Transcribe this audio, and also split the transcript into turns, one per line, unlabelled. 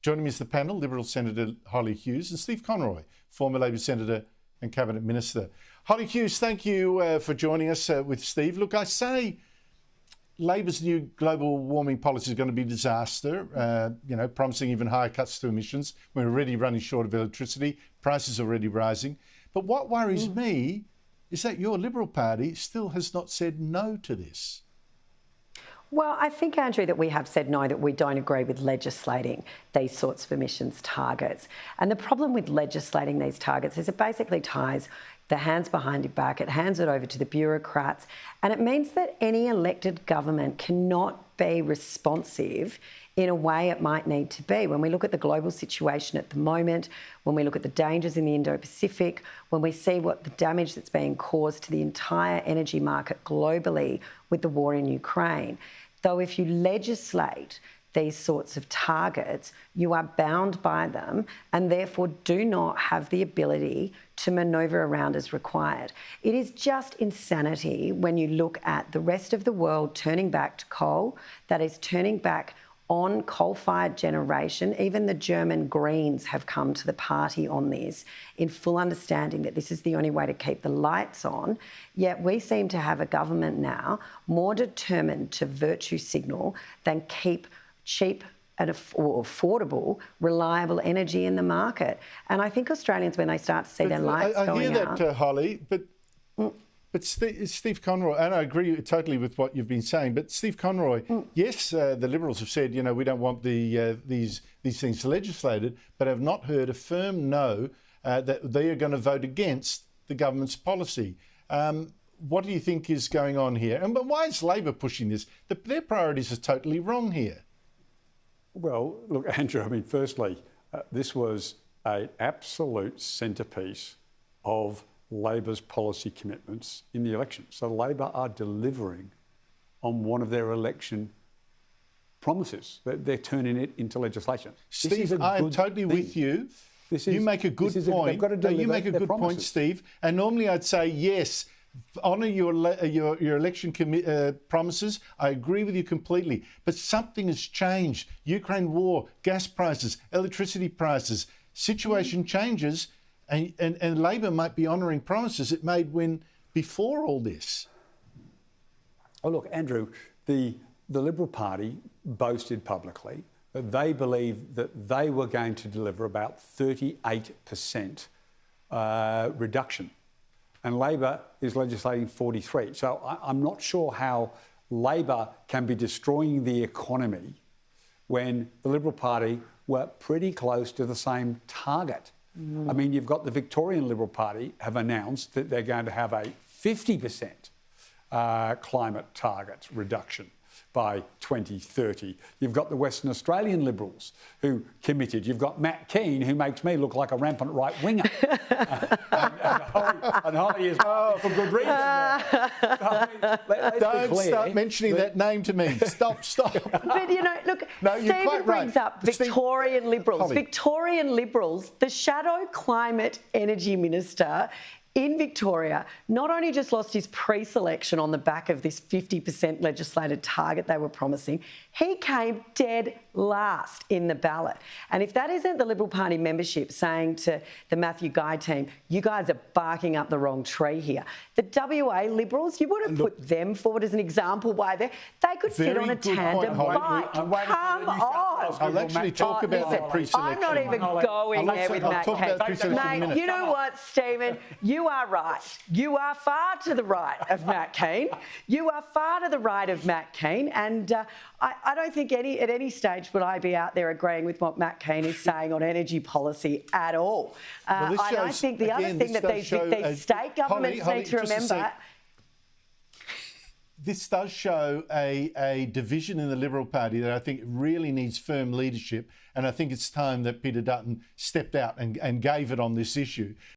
Joining me is the panel, Liberal Senator Hollie Hughes and Steve Conroy, former Labor Senator and Cabinet Minister. Hollie Hughes, thank you for joining us with Steve. Look, I say Labor's new global warming policy is going to be a disaster, promising even higher cuts to emissions. We're already running short of electricity, prices are already rising. But what worries me is that your Liberal Party still has not said no to this.
Well, I think, Andrew, that we have said no, that we don't agree with legislating these sorts of emissions targets. And the problem with legislating these targets is it basically ties the hands behind your back, it hands it over to the bureaucrats, and it means that any elected government cannot be responsive in a way it might need to be. When we look at the global situation at the moment, when we look at the dangers in the Indo-Pacific, when we see what the damage that's being caused to the entire energy market globally with the war in Ukraine, though if you legislate these sorts of targets, you are bound by them and therefore do not have the ability to manoeuvre around as required. It is just insanity when you look at the rest of the world turning back to coal, that is turning back on coal-fired generation. Even the German Greens have come to the party on this in full understanding that this is the only way to keep the lights on. Yet we seem to have a government now more determined to virtue signal than keep cheap and affordable, reliable energy in the market. And I think Australians, when they start to see their lights going out...
I hear that, Hollie, but Steve Conroy, and I agree totally with what you've been saying, but Steve Conroy, yes, the Liberals have said, we don't want these things legislated, but have not heard a firm no that they are going to vote against the government's policy. What do you think is going on here? And but why is Labor pushing this? Their priorities are totally wrong here.
Well, look, Andrew, firstly, this was an absolute centrepiece of Labor's policy commitments in the election. So Labor are delivering on one of their election promises. They're turning it into legislation.
Steve, I am totally with you. You make a good point. You make a good point, Steve. And normally I'd say, yes, honour your election promises. I agree with you completely. But something has changed. Ukraine war, gas prices, electricity prices, situation changes. And Labor might be honouring promises it made before all this.
Oh, look, Andrew, the Liberal Party boasted publicly that they believed that they were going to deliver about 38% reduction. And Labor is legislating 43%. So I'm not sure how Labor can be destroying the economy when the Liberal Party were pretty close to the same target. You've got the Victorian Liberal Party have announced that they're going to have a 50% climate target reduction by 2030. You've got the Western Australian Liberals who committed. You've got Matt Keane, who makes me look like a rampant right-winger. and Hollie is for good reason.
Don't start mentioning that name to me. Stop.
But, look,
no,
Stephen brings up Victorian Liberals.
Hollie.
Victorian Liberals, the shadow climate energy minister in Victoria, not only just lost his pre-selection on the back of this 50% legislated target they were promising, he came dead last in the ballot. And if that isn't the Liberal Party membership saying to the Matthew Guy team, you guys are barking up the wrong tree here. The WA Liberals, you would have put them forward as an example why they could fit on a tandem bike. Come on.
I'll actually talk about that pre-selection.
I'm not even going there with Matt Cain. Mate, you know what, Stephen? You are right. You are far to the right of Matt Cain. You are far to the right of Matt Cain. And I don't think at any stage would I be out there agreeing with what Matt Cain is saying on energy policy at all. I think the other thing that these state governments need to remember...
This does show a division in the Liberal Party that I think really needs firm leadership, and I think it's time that Peter Dutton stepped out and gave it on this issue.